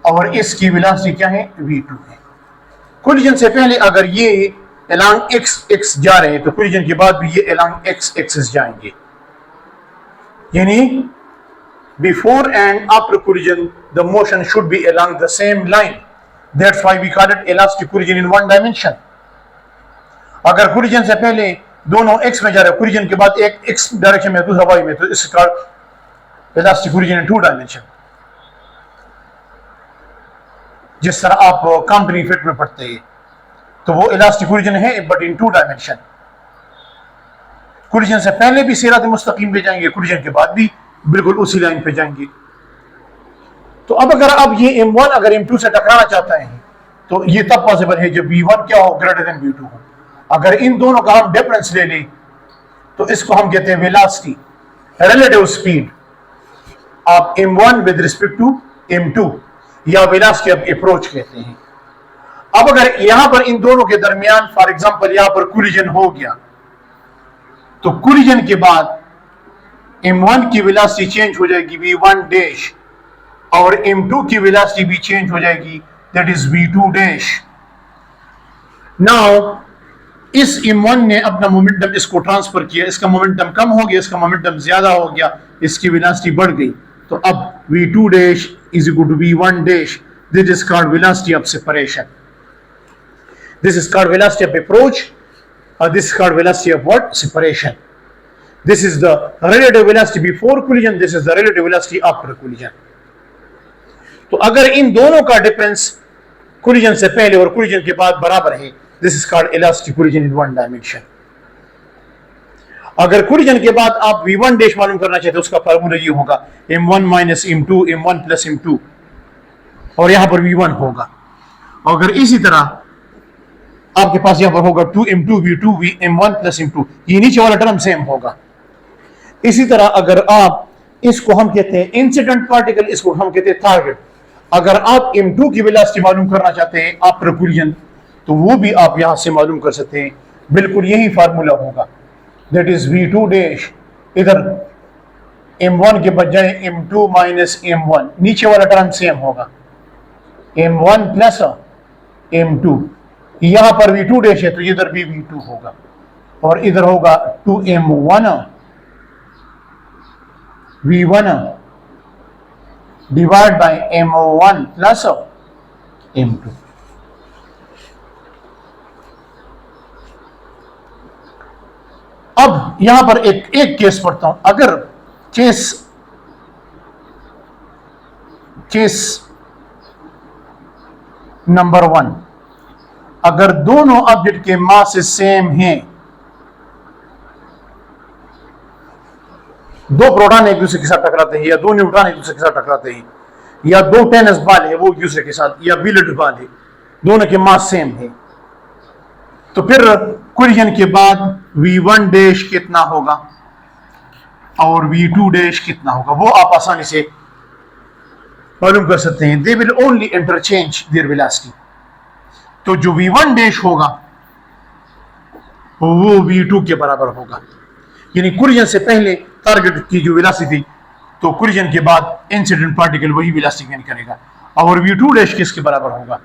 और इसकी वेलोसिटी क्या है, v2 है। कोलिजन से पहले अगर ये along x जा रहे हैं तो कोलिजन के बाद भी ये along x एक्सिस जाएंगे, यानी before and after collision the motion should be along the same line. That's why we call it elastic collision in one dimension. अगर कोलिजन से पहले दोनों x में जा रहे हैं, कोलिजन के बाद एक x डायरेक्शन में दूसरा y में, तो इसका elastic collision in two dimension. जिस तरह आप कंपनी फिट में पढ़ते हैं तो वो इलास्टिक कोलिजन है but in two dimension. Collision से पहले भी सिरात मुस्तकीम पे जाएंगे, कोलिजन के बाद भी बिल्कुल उसी लाइन पे जाएंगे। तो अब ये m1 अगर m2 से टकराना चाहता है तो ये तब पॉसिबल है जब v1 क्या हो, ग्रेटर देन v2 हो। अगर इन दोनों का हम डिफरेंस ले लें तो इसको हम कहते हैं velocity, relative speed of m1 with respect to m2, या वेलोसिटी ऑफ अप्रोच कहते हैं। अब अगर यहां पर इन दोनों के दरमियान फॉर एग्जांपल यहां पर कोलिजन हो गया तो कोलिजन के बाद m1 की वेलोसिटी चेंज हो जाएगी v1 डैश, और m2 की वेलोसिटी भी चेंज हो जाएगी, that is v2 dash. Now इस m1 ने अपना मोमेंटम इसको ट्रांसफर किया, इसका मोमेंटम कम हो गया, इसका मोमेंटम ज्यादा हो गया, इसकी वेलोसिटी बढ़ गई। तो अब v2 dash is equal to v1 dash, this is called velocity of separation, this is called velocity of approach, और this is called velocity of what, separation. This is the relative velocity before collision, this is the relative velocity after collision. तो अगर इन दोनों का difference collision से पहले और collision के बाद बराबर है, this is called elastic collision in one dimension. अगर कोलिजन के बाद आप v1 डैश मालूम करना चाहते हो, उसका फार्मूला ये होगा m1 minus m2 m1 plus m2, और यहां पर v1 होगा। अगर इसी तरह आपके पास यहां पर होगा 2m2 v2 m1 plus m2, ये नीचे वाला टर्म सेम होगा। इसी तरह अगर आप इसको हम कहते हैं इंसिडेंट पार्टिकल, इसको हम कहते हैं टारगेट। अगर आप m2 की वेलोसिटी मालूम करना चाहते हैं आफ्टर कोलिजन, तो वो भी आप यहां से मालूम कर सकते हैं, बिल्कुल यही फार्मूला होगा, दैट इज v2 डैश, इधर m1 के बजाय m2 माइनस m1, नीचे वाला टर्म सेम होगा m1 प्लस m2, यहां पर v2 डैश है तो इधर भी v2 होगा, और इधर होगा 2m1 v1 divide by m1 plus m2। अब यहां पर एक केस पढ़ता हूं। अगर केस नंबर 1, अगर दोनों ऑब्जेक्ट के मास सेम हैं, दो प्रोटॉन एक दूसरे के साथ टकराते हैं, या दो न्यूट्रॉन एक दूसरे के साथ टकराते हैं, या दो टेनिस बॉल है वो एक दूसरे के साथ, या बिलियर्ड बॉल है, दोनों के मास सेम है, तो फिर कोलिजन के बाद v1 डैश कितना होगा और v2 डैश कितना होगा, वो आप आसानी से मालूम कर सकते हैं। They will only interchange there velocity. तो जो v1 डैश होगा वो v2 के बराबर होगा, यानी कोलिजन से पहले टारगेट की जो वेलोसिटी थी, तो कोलिजन के बाद इंसिडेंट पार्टिकल वही वेलोसिटी गेन करेगा, और v2 डैश किसके बराबर होगा,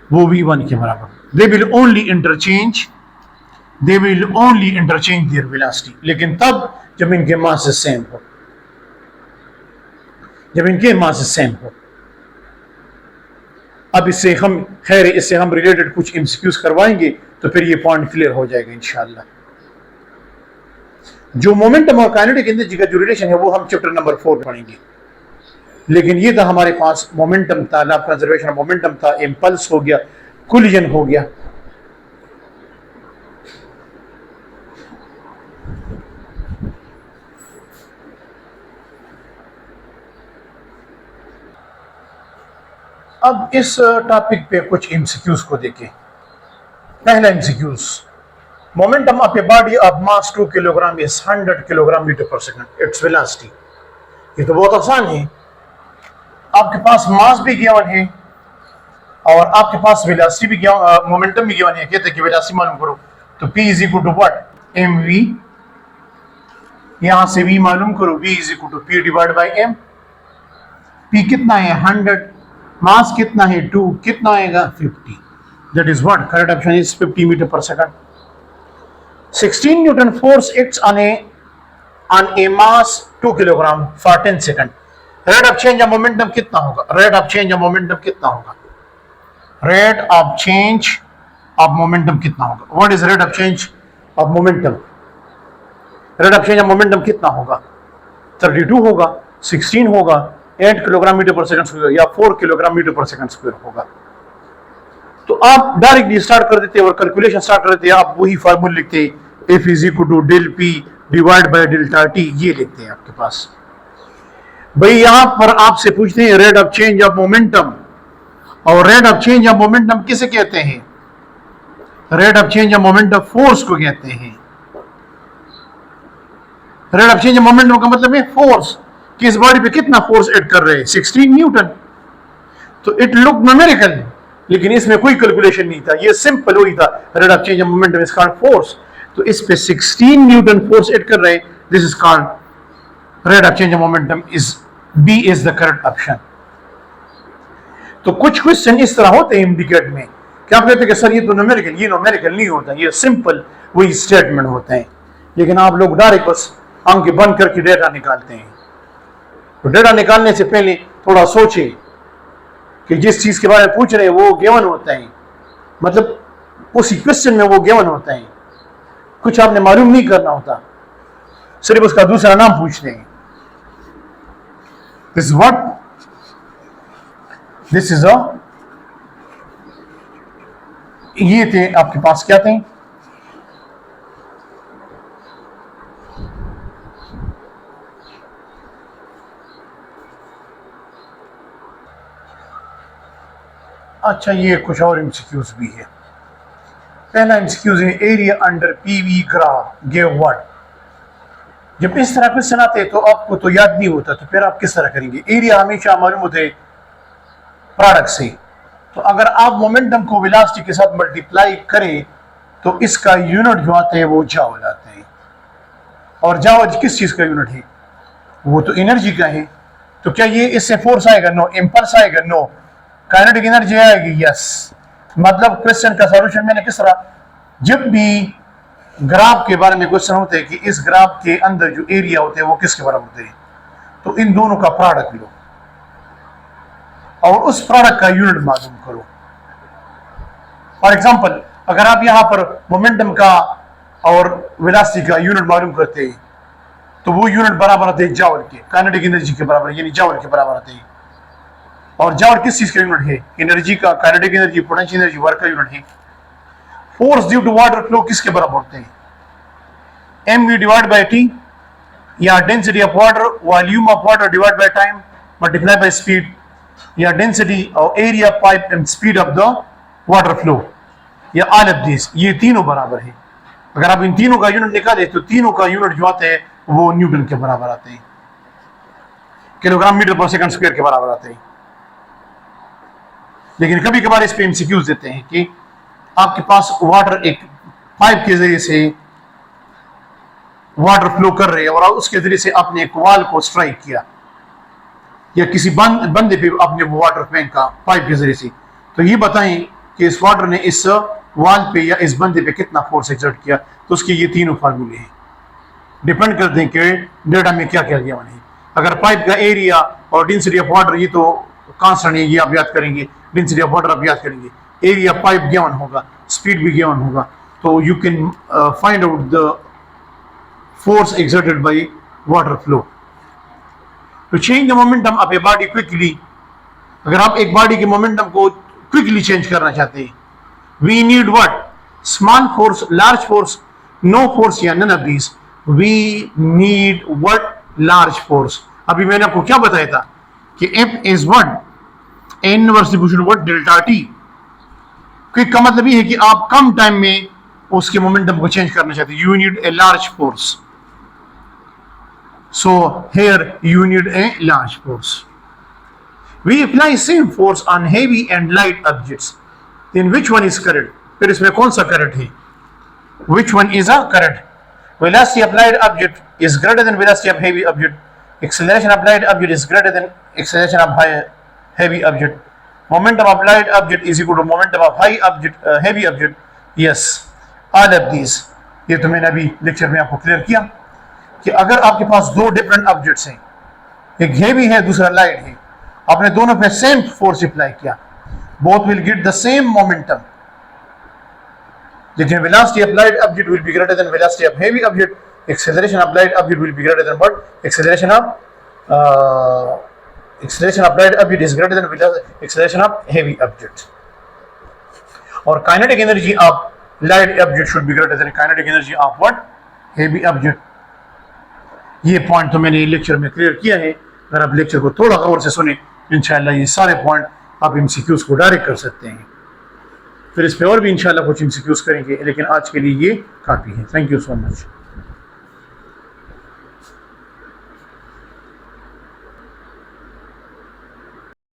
वो v1 के बराबर। They will only interchange there velocity, लेकिन तब जब इनके मास सेम हो, जब इनके मास सेम हो। अब इससे हम रिलेटेड कुछ एमसीक्यूज करवाएंगे, तो फिर ये पॉइंट क्लियर हो जाएगा इंशाअल्लाह। जो मोमेंटम और काइनेटिक एनर्जी का जो रिलेशन है वो हम चैप्टर नंबर 4 में पढ़ेंगे, लेकिन ये था हमारे पास मोमेंटम था, law of conservation of momentum था, इंपल्स हो गया, कोलिजन हो गया। अब इस टॉपिक पे कुछ एमसीक्यूज को देखें। पहला MCQs, momentum of a body of mass 2 kilogram is 100 kilogram metre per second its velocity. ये तो बहुत आसान है, आपके पास मास भी गिवन है और आपके पास वेलोसिटी भी गिवन, मोमेंटम भी गिवन है। कहते हैं कि वेलोसिटी मालूम करो, तो p is equal to what, mv, यहां से v मालूम करो, v is equal to p divide by m। p कितना है 100, मास कितना है 2, कितना आएगा 50, that is what, correct option is 50 meter per second. 16 newton force acts on a mass 2 kilogram for 10 second. Rate of change of momentum कितना होगा, rate of change of momentum कितना होगा, rate of change of momentum कितना होगा, what is rate of change of momentum, rate of change of momentum कितना होगा, 32 होगा, 16 होगा, 8 kilogram metre per second square, या 4 kilogram metre per second square होगा। तो आप डायरेक्टली स्टार्ट कर देते और कैलकुलेशन स्टार्ट कर देते, आप वही फार्मूला लिखते, F is equal to del P divide by delta T, ये लिखते हैं आपके पास। भाई यहां पर आपसे पूछते हैं rate of change of momentum, और rate of change of momentum किसे कहते हैं, rate of change of momentum force को कहते हैं। Rate of change of momentum का मतलब है फोर्स, कि इस बॉडी पे कितना फोर्स ऐड कर रहे हैं, 16 न्यूटन। तो इट लुक न्यूमेरिकल, लेकिन इसमें कोई कैलकुलेशन नहीं था, ये सिंपल वही था, rate of change of momentum is called force. तो इस पे 16 न्यूटन फोर्स ऐड कर रहे हैं, this is called rate of change of momentum, is B is the correct option. तो कुछ क्वेश्चन इस तरह होते हैं इंडिकेट में क्या आप कहते हैं कि सर ये तो न्यूमेरिकल, ये न्यूमेरिकल नहीं होता, ये सिंपल वही स्टेटमेंट होते हैं, लेकिन आप लोग डायरेक्ट बस आंखें बंद करके डेटा निकालते हैं। तो डेटा निकालने से पहले थोड़ा सोचे कि जिस चीज के बारे में पूछ रहे हैं वो गिवन होता है, मतलब उसी क्वेश्चन में वो गिवन होता है, कुछ आपने मालूम नहीं करना होता, सिर्फ उसका दूसरा नाम पूछते हैं। This what, this is a, ये थे आपके पास क्या थे, अच्छा ये कुछ और एमसीक्यूज भी है। पहला एमसीक्यूज है area under PV graph give what. जब इस तरह क्वेश्चन आते हैं तो आपको तो याद नहीं होता, तो फिर आप किस तरह करेंगे? एरिया हमेशा मालूम होते प्रोडक्ट से, तो अगर आप मोमेंटम को वेलोसिटी के साथ मल्टीप्लाई करें तो इसका यूनिट जो आता है वो जाउल आता है। और जाउल किस चीज का यूनिट है? वो तो एनर्जी का है। तो क्या ये इससे फोर्स आएगा? नो। इंपल्स आएगा? नो। काइनेटिक एनर्जी आएगी? यस। मतलब क्वेश्चन का सॉल्यूशन मैंने किस तरह, जब भी ग्राफ के बारे में क्वेश्चन होते हैं कि इस ग्राफ के अंदर जो एरिया होते हैं वो किसके बराबर होते हैं, तो इन दोनों का प्रोडक्ट लो और उस प्रोडक्ट का यूनिट मालूम करो। फॉर एग्जांपल अगर आप यहां पर मोमेंटम का और वेलोसिटी का यूनिट मालूम करते हैं तो वो यूनिट बराबर आते हैं जाउल के, काइनेटिक एनर्जी के बराबर, यानी जाउल के बराबर आते हैं। और जाउल किस चीज का यूनिट है? एनर्जी का। Kinetic energy, potential energy, work का यूनिट है। Force due to water flow किसके बराबर होते हैं? mv डिवाइड बाय t, या density of water, volume of water divide by time multiply by speed, या डेंसिटी और area pipe and speed of the water flow, या all of this. ये तीनों बराबर है। अगर आप इन तीनों का यूनिट निकाले तो तीनों का यूनिट जो आते हैं वो न्यूटन के बराबर आते हैं, kilogram metre per second square के बराबर आते हैं। लेकिन कभी कभार इस पे एमसीक्यूज देते हैं कि आपके पास वाटर एक पाइप के जरिए से वाटर फ्लो कर रहे हैं और उसके जरिए से आपने एक वॉल को स्ट्राइक किया, या किसी बंदे पे आपने वो वाटर फेंका पाइप के जरिए से, तो ये बताएं कि इस वाटर ने इस वॉल पे या इस बंदे पे कितना फोर्स एक्सर्ट किया। तो उसके ये तीनों फार्मूले हैं, डिपेंड करते हैं कि डेटा में क्या क्या गिवन है। अगर पाइप का एरिया और डेंसिटी ऑफ वाटर ये तो कांस्टेंट है, ये आप याद करेंगे, डेंसिटी ऑफ वाटर आप याद करेंगे, एरिया पाइप गिवन होगा, स्पीड भी गिवन होगा, तो you can find out the force exerted by water flow. To change the momentum of a body quickly, अगर आप एक बॉडी के मोमेंटम को क्विकली चेंज करना चाहते हैं, we need what? Small force, large force, no force या none of these. We need what? Large force. अभी मैंने आपको क्या बताया था कि F is what? Inverse distribution what? Delta T. Quick का मतलब ये है कि आप कम टाइम में उसके मोमेंटम को चेंज करना चाहते हैं। You need a large force. So here you need a large force. We apply same force on heavy and light objects. Then which one is correct? फिर इसमें कौन सा correct है? Which one is a correct? Velocity applied object is greater than velocity of heavy object. Acceleration applied object is greater than acceleration of heavy object. Momentum applied object is equal to momentum of heavy object. Yes, all of these. ये तो मैंने अभी lecture में आपको clear किया कि अगर आपके पास दो डिफरेंट ऑब्जेक्ट्स हैं, एक हेवी है दूसरा लाइट है, आपने दोनों पे सेम फोर्स अप्लाई किया, both will get the same momentum, लेकिन velocity applied object will be greater than velocity of heavy object, acceleration applied object will be greater than what? Acceleration applied object is greater than acceleration of heavy object. और kinetic energy of light object should be greater than kinetic energy of what? Heavy object. ये point तो मैंने lecture में clear किया है। अगर आप lecture को थोड़ा गौर से सुने इंशाल्लाह ये सारे पॉइंट आप एमसीक्यूज को डायरेक्ट कर सकते हैं। फिर इस पे और भी इंशाल्लाह कुछ एमसीक्यूज करेंगे, लेकिन आज के लिए ये काफ़ी है। Thank you so much.